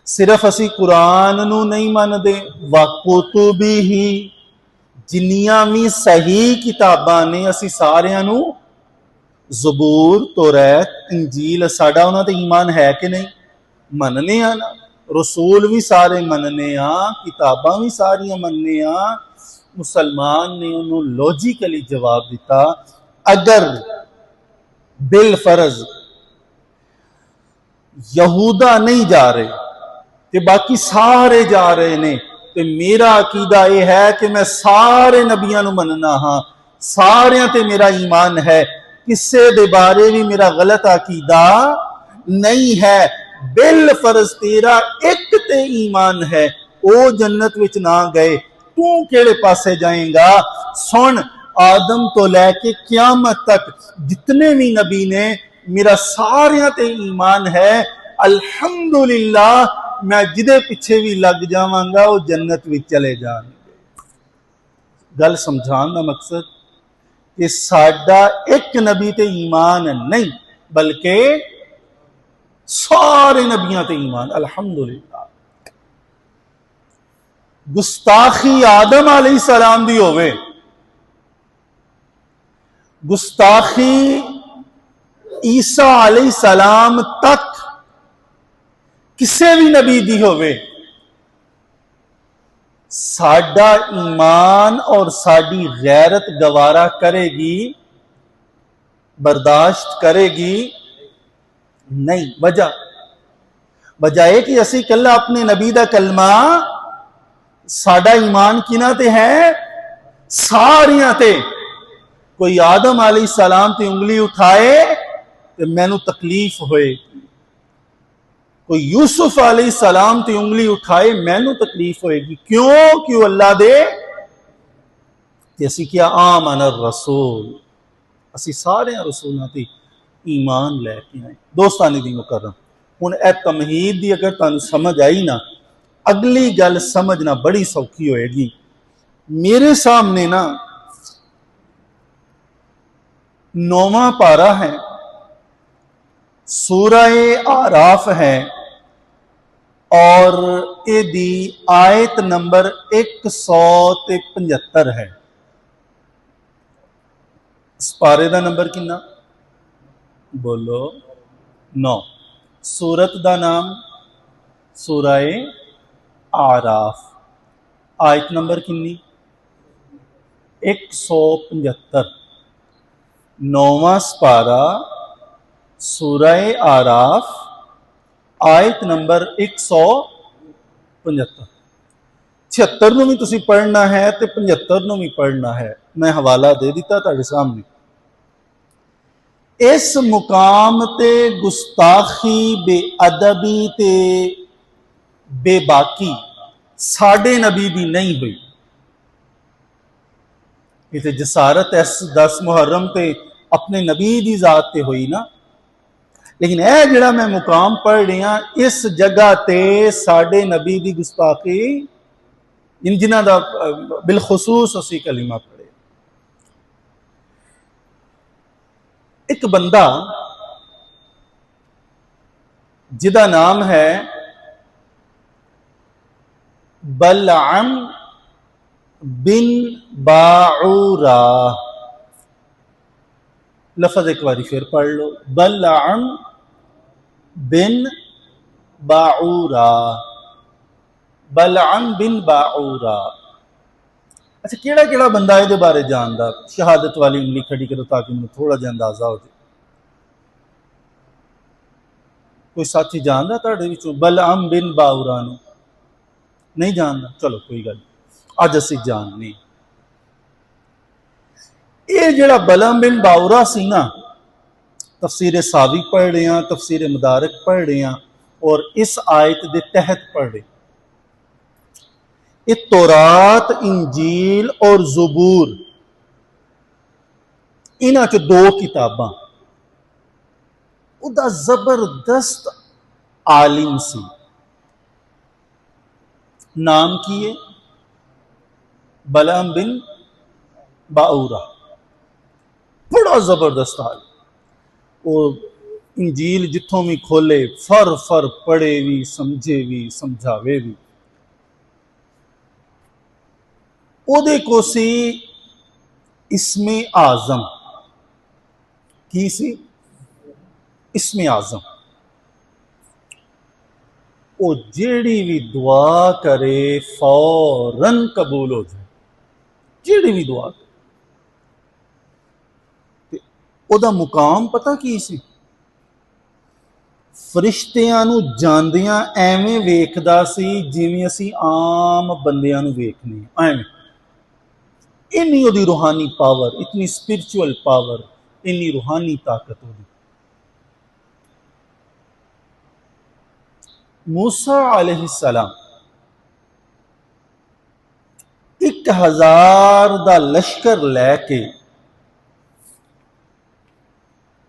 صرف اسی قرآن نو نہیں مندے وَقُتُبِهِ جنیاں بھی صحیح کتاباں نے اسی ساریاں نو زبور توریت انجیل ساڈا انہاں تے ایمان ہے کہ نہیں مننے ہاں نا رسول بھی سارے مننے ہاں کتاباں بھی ساریاں مننے ہاں مسلمان نے انہوں لوجیکلی جواب دیتا اگر بالفرض یہودا نہیں جا رہے کہ باقی سارے جا رہے نے تو میرا عقیدہ یہ ہے کہ میں سارے نبیاں نو مننا ہاں ساریاں تے میرا ایمان ہے کسے دے بارے بھی میرا غلط عقیدہ نہیں ہے بالفرض تیرا ایک تے ایمان ہے او جنت وچ نہ گئے تو کیڑے پاسے جائیں گا سن آدم تو لے کے قیامت تک جتنے بھی نبی نے میرا ساریاں تے ایمان ہے الحمدللہ میں جدے پیچھے بھی لگ جاواں گا وہ جنت بھی چلے جان گے گل سمجھان دا مقصد کہ ساڈا ایک نبی تے ایمان نہیں بلکہ سارے نبیاں تے ایمان الحمدللہ گستاخی آدم علیہ السلام دی ہوئے گستاخی عیسیٰ علیہ السلام تک کسے بھی نبی دی ہوئے ساڈا ایمان اور ساڈی غیرت گوارا کرے گی برداشت کرے گی نہیں وجہ ہے کہ اسی کلا اپنے نبی دا کلمہ ساڈا ایمان کنا تے ہے ساریاں تے کوئی آدم علیہ السلام تے انگلی اٹھائے تو مینوں تکلیف ہوئے کوئی یوسف علیہ السلام تے انگلی اٹھائے مینوں تکلیف ہوئے گی کیوں اللہ دے کہ اسی کیا آمن الرسول اسی سارے رسولوں تے ایمان لے کے آئے دوستانی دی مکرم ہن اے تمہید دی اگر تانوں سمجھ آئی نا اگلی گل سمجھنا بڑی سوکھی ہوئے گی میرے سامنے نا 9واں پارہ ہے سورہ آراف ہے اور اے دی آیت نمبر 175 ہے اس پارے دا نمبر کنا بولو 9 سورت دا نام سورہ آراف آیت نمبر کنی 175 9واں سپارہ سورہ آراف آیت نمبر 175 76 نو بھی تسی پڑھنا ہے تے 75 نو بھی پڑھنا ہے میں حوالہ دے دیتا تاکہ سامنے اس مقام تے گستاخی بے ادبی تے بے باقی ساڑھے نبی دی نہیں ہوئی یہ تے جسارت 10 محرم تے اپنے نبی دی ذات تے ہوئی نا لیکن اے جڑا میں مقام پڑھ رہا اس جگہ تے ساڑھے نبی دی گستاخی ان جنہ دا بالخصوص اسی کلمہ پڑھے ایک بندہ جدا نام ہے بلعم بن باعورہ لفظ ایک باری پھر پڑھ لو بلعم بن باعورہ بلعم بن باعورہ اچھا کیڑا بندہ ہے دے بارے جاندا شہادت والی انگلی کھڑی کرو تاکہ مجھے تھوڑا جا اندازہ ہو جائے کوئی ساتھی جاندا تہاڈے وچوں بلعم بن باعورہ نو نہیں جاندا چلو کوئی گل اج اسی جاننے یہ جڑا بلعم بن باعورہ سی نا تفسیر ساوی پڑھ رہے ہیں تفسیر مدارک پڑھ رہے ہیں اور اس آیت دے تحت پڑھ رہے ہیں یہ تورات انجیل اور زبور انہاں چ 2 کتاباں او دا زبردست عالم سی نام کی ہے بلعم بن باعورہ بڑا زبردست عالم وہ انجیل جتھوں بھی کھولے فر فر پڑھے بھی سمجھے بھی سمجھاوے بھی. او دے کو سی اسم اعظم. کی سی؟ اسم اعظم. او جیڑی بھی دعا کرے فوراً قبول ہو جائے. جیڑی بھی دعا کرے. او دا مقام پتہ کی سی؟ فرشتیاں نو جاندیاں ایویں ویکھدا سی جویں اسی عام بندیاں نو ویکھنے ایویں. انی او دی روحانی پاور، اتنی اسپرچول پاور، انی روحانی طاقت ہو دی. موسیٰ علیہ السلام 1000 دا لشکر لے کے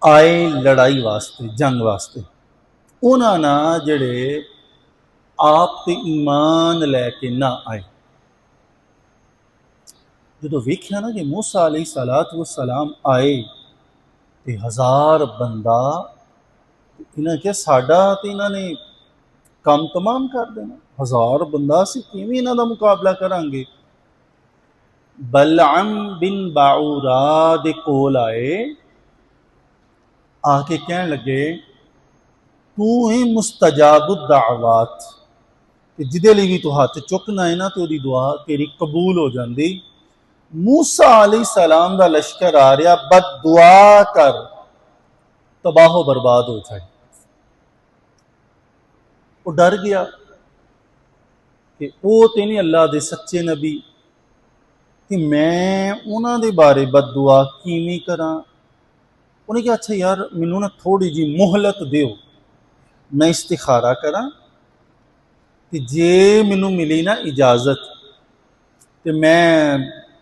آئے لڑائی واسطے، جنگ واسطے. انہاں نا جڑے آپ تے ایمان لے کے نہ آئے. جدو ویکھیا نا کہ موسیٰ علیہ السلام آئے تے 1000 بندہ، انہاں کیا ساڈا تے انہاں نے کام تمام کر دینا. 1000 بندہ سی کیویں انہاں دا مقابلہ کران گے. بلعم بن باعورا دے کول آئے، آ کے کہن لگے تو ہی مستجاب الدعوات، کہ جدے لی بھی تو ہاتھ چکنا ہے نا تو دی دعا تیری قبول ہو جاندی. موسیٰ علیہ السلام دا لشکر آ رہا، بد دعا کر تباہ و برباد ہو جائے. وہ ڈر گیا کہ وہ تے نہیں اللہ دے سچے نبی، کہ میں انہاں دے بارے بد دعا کیویں کراں. انہیں کہا اچھا یار مینوں نا تھوڑی جی مہلت دیو، میں استخارہ کراں کہ جے مینوں ملی نا اجازت تو میں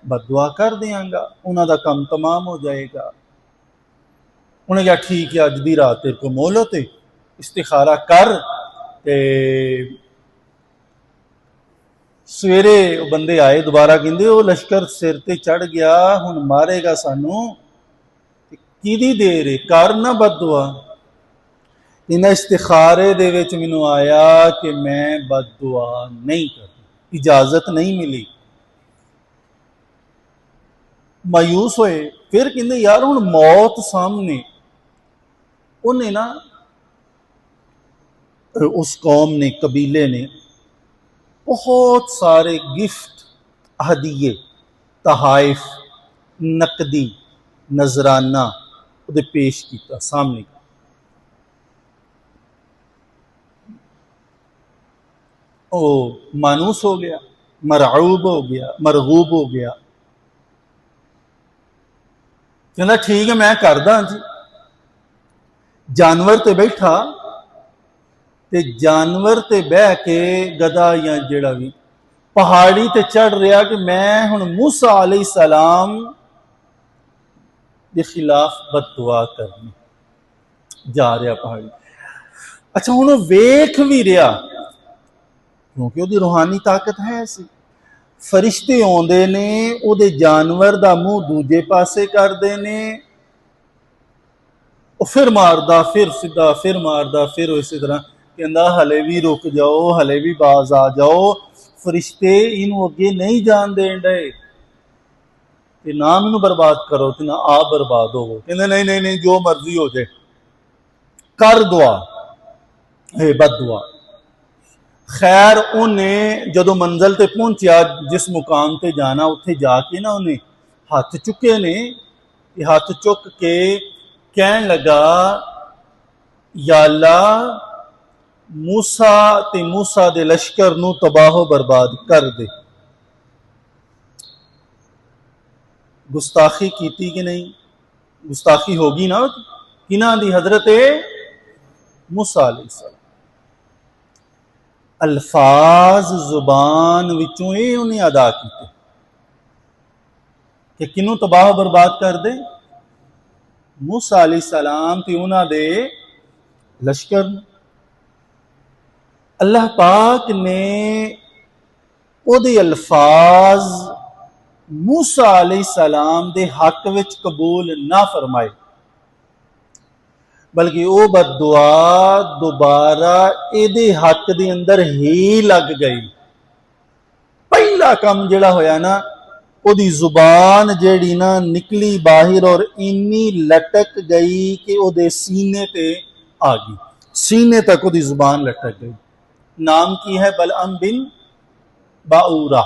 بد دعا کر دیاں گا، انہاں دا کام تمام ہو جائے گا. انہیں کہا ٹھیک ہے اج دی رات تیرے کو مہلت ہے، استخارہ کر تے سویرے وہ بندے آئے دوبارہ کہندے وہ لشکر سر تے چڑھ گیا، ہن مارے گا سانوں، کیدی دیر ہے کر نہ بد دعا. انہاں استخارے دے وچ مینوں آیا کہ میں بد دعا نہیں کرتا، اجازت نہیں ملی. مایوس ہوئے، پھر کہندے یار ہن موت سامنے. انہیں نا اس قوم نے، قبیلے نے بہت سارے گفٹ، ہدیے، تحائف، نقدی، نذرانہ وہ پیش کیتا سامنے. او مانوس ہو گیا، مرعوب ہو گیا، مرغوب ہو گیا. کہنا ٹھیک ہے میں کردا جی. جانور تے بیٹھا تے جانور تے بہ کے گدھا یا جڑا بھی پہاڑی تے چڑھ رہا کہ میں ہن موسیٰ علیہ السلام دے خلاف بد دعا کرنی. جا رہا پہاڑی. اچھا ہن ویکھ بھی رہا کیونکہ وہ دی روحانی طاقت ہے ایسی. فرشتے آندے نے او دے جانور دا منہ دوجے پاسے کردے نے، او پھر ماردا، پھر سدھا، پھر ماردا، پھر اسی طرح کہندا ہلے بھی رک جاؤ، ہلے بھی باز آ جاؤ. فرشتے انہوں اگے نہیں جان دین ڈے کہ نہ مینوں برباد کرو تے نہ آپ برباد ہو. کہندے نہیں نہیں نہیں جو مرضی ہو جائے کر دعا، اے بد دعا. خیر انہیں جدو منزل تے پہنچیا، جس مقام تے جانا اتھے جا کے نا انہیں ہاتھ چکے نے، ہاتھ چک کے کہن لگا یا اللہ موسیٰ تے موسیٰ دے لشکر نو تباہ و برباد کر دے. گستاخی کیتی کہ نہیں؟ گستاخی ہوگی نا کنہاں دی؟ حضرت موسیٰ علیہ السلام. الفاظ زبان وچوں اے انہیں ادا کیتے کہ کنوں تباہ و برباد کر دے؟ موسیٰ علیہ السلام تے انہاں دے لشکر. اللہ پاک نے او دے الفاظ موسیٰ علیہ السلام دے حق وچ قبول نہ فرمائے. بلکہ وہ بد دعا دوبارہ ایدے حق دے اندر ہی لگ گئی۔ پہلا کم جڑا ہویا نا، او دی زبان جیڑی نا نکلی باہر اور انی لٹک گئی کہ او دے سینے تے آ گئی، سینے تک او دی زبان لٹک گئی۔ نام کی ہے بلعم بن باورہ،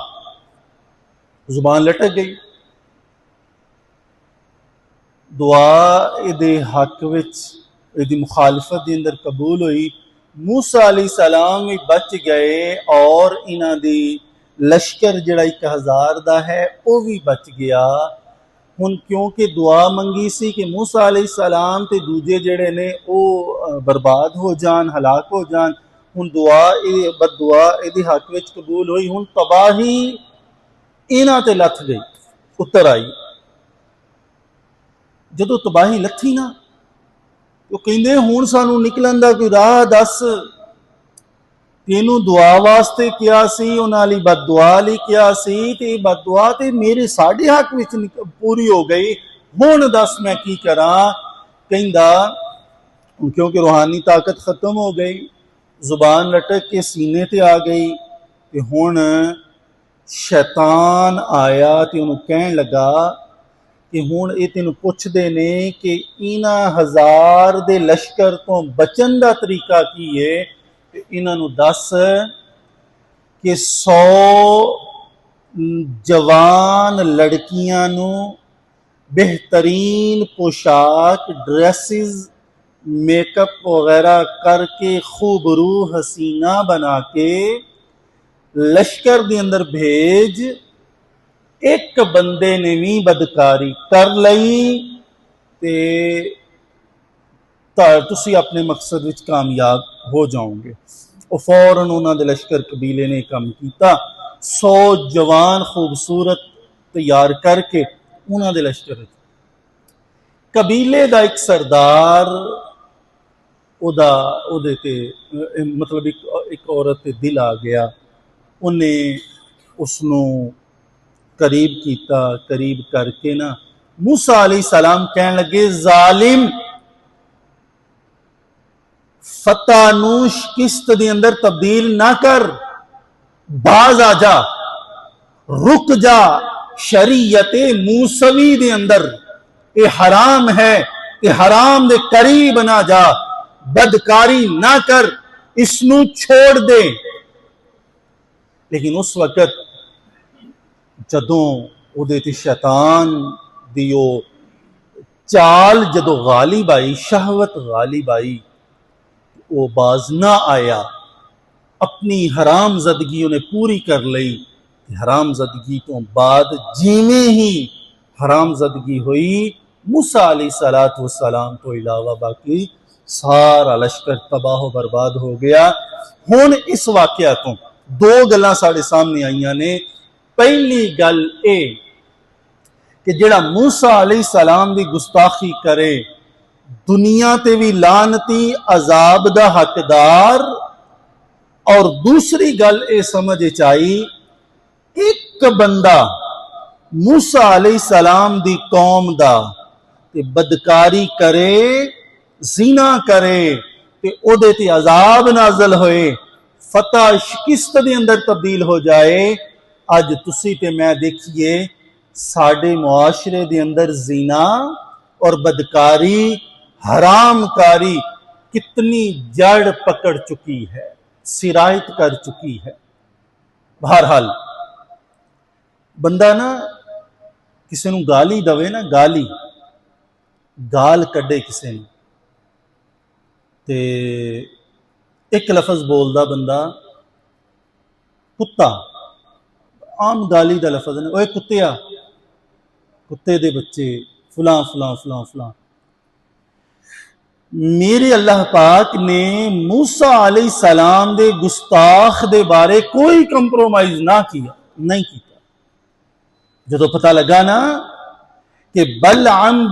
زبان لٹک گئی۔ دعا دے حق وچ دی مخالفت دے اندر قبول ہوئی، موسیٰ علیہ السلام بھی بچ گئے اور انہاں دی لشکر جڑا 1000 دا ہے وہ بھی بچ گیا۔ ہن کیونکہ دعا منگی سی کہ موسیٰ علیہ السلام تے دوجے جڑے نے وہ برباد ہو جان، ہلاک ہو جان، ہن دعا بد دعا دی حق وچ قبول ہوئی۔ ہن تباہی انہاں تے لتھ گئی، اتر آئی۔ جدو تباہی لتھی نا تو کہندے ہن سانو نکلن دا کوئی راہ دس، تینوں دعا واسطے کیا سی، انہاں لی بد دعا لی کیا سی، تے بد دعا تے میرے ساڈے حق وچ پوری ہو گئی، ہن دس میں کی کراں؟ کہندا کیونکہ روحانی طاقت ختم ہو گئی، زبان لٹک کے سینے تے آ گئی، تے ہن شیطان آیا تے انہوں کہن لگا کہ ہن یہ تینوں پوچھ دے نے کہ انہاں 1000 دے لشکر تو بچن دا طریقہ کی ہے، انہاں نو دس کہ 100 جوان لڑکیاں نو بہترین پوشاک، ڈریسز، میک اپ وغیرہ کر کے خوب روح حسینہ بنا کے لشکر دے اندر بھیج، ایک بندے نے بھی بدکاری کر لئی تے تسی اپنے مقصد وچ کامیاب ہو جاؤں گے۔ اور فوراً انہوں نے لشکر قبیلے نے کام کیتا، 100 جوان خوبصورت تیار کر کے انہوں نے لشکر قبیلے دا ایک سردار او دے تے مطلب ایک عورت تے دل آ گیا، انہیں اس نو قریب کیتا، قریب کر کے نا موسیٰ علیہ السلام کہنے لگے ظالم، فتح نو شکست دے اندر تبدیل نہ کر، باز آ جا، رک جا، شریعت موسوی دے اندر اے حرام ہے، اے حرام دے قریب نہ جا، بدکاری نہ کر، اس نو چھوڑ دے۔ لیکن اس وقت جدوں او دے تے شیطان دیو چال جدو غالب آئی، شہوت غالب آئی، وہ باز نہ آیا، اپنی حرام زدگی انہیں پوری کر لئی۔ حرام زدگی تو بعد جیویں ہی حرام زدگی ہوئی، موسیٰ علیہ السلام تو علاوہ باقی سارا لشکر تباہ و برباد ہو گیا۔ ہن اس واقعہ تو 2 گلاں ساڑے سامنے آئیاں نے۔ پہلی گل اے کہ جڑا موسیٰ علیہ السلام دی گستاخی کرے دنیا تے بھی لعنتی عذاب دا حقدار، اور دوسری گل اے سمجھ چائی ایک بندہ موسیٰ علیہ السلام دی قوم دا تے بدکاری کرے، زنا کرے تے او دے تے عذاب نازل ہوئے، فتح شکست دے اندر تبدیل ہو جائے۔ اج تسی تے میں دیکھئے ساڑے معاشرے دے اندر زنا اور بدکاری، حرام کاری کتنی جڑ پکڑ چکی ہے، سرایت کر چکی ہے۔ بہرحال بندہ نا کسی نو گالی دوے نا، گال کڈے کسی نے تے ایک لفظ بولدا بندہ کتا، عام گالی دا لفظ نے، اوے کتیا، کتے دے بچے، فلاں فلاں فلاں فلاں۔ میرے اللہ پاک نے موسیٰ علیہ السلام دے گستاخ دے بارے کوئی کمپرومائز نہ کیا، نہیں کیتا۔ جدو پتہ لگا نا کہ بلعم